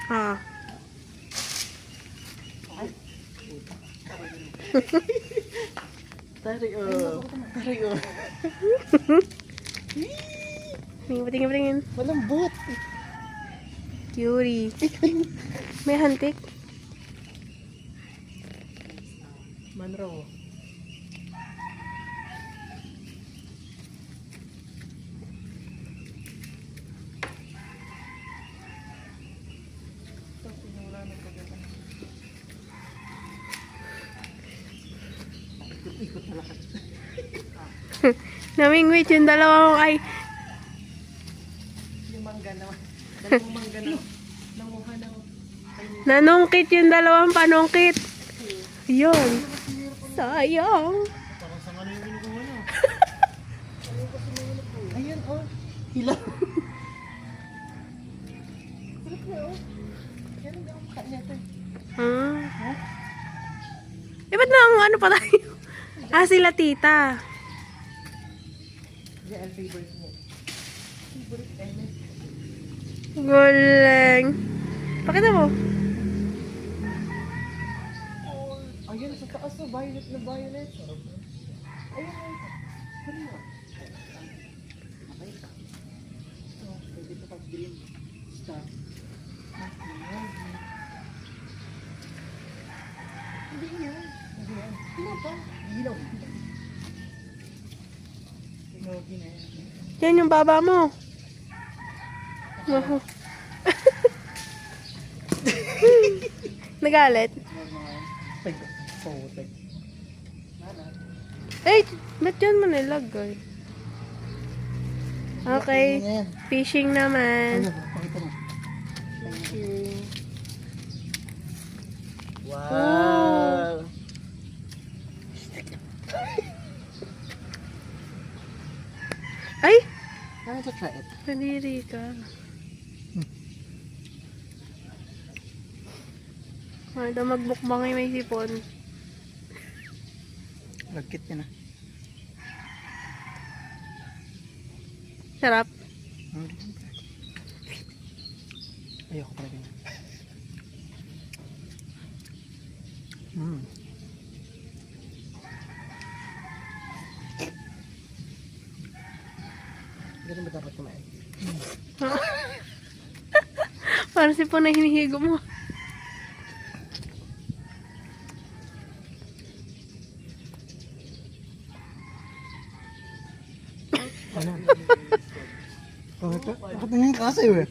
Ah. Tarik oh. Tarik oh. Tingin, tingin. Malambot. Curie. May hantik. Manro. Ikot na lakas. Namingwit yung dalawang ay. Yung mangga naman. Dalawang mangga na. Nanguha na. Nanungkit yung dalawang panungkit. Yun. Sayang. Parang sa ano yung kinukuha niya. Ayun oh. Hilaw. Sarap na oh. Yan ang mukha niya ito. Ah. Eh, ba't na ang ano pa tayo? Ah, sila tita. Yan ang favorite mo. Favorite element. Galing. Pakita mo. Ayun, sa taas na violet na violet. Sarap na. Ayun, ayun. Ano mo? Okay ka. Ito, pwede ito pag-green. Stop. Hindi yan. Hindi yan. Ano pa? Ilaw. Tinogi na yan. Yan yung baba mo. Wow. Nagalit? Pag putek. Eh, ba't yan mo nilagay? Okay. Fishing naman. Pakita mo. Thank you. Wow. Ay! Ano to try it? Nadiri ka. Mada magbukbang may sipon. Lagkit niya na. Sarap. Ayoko pala ganyan. Ganun ba dapat kumain? Parang sipon na hinihigo mo. Ano? Bakit na yung kasayo eh?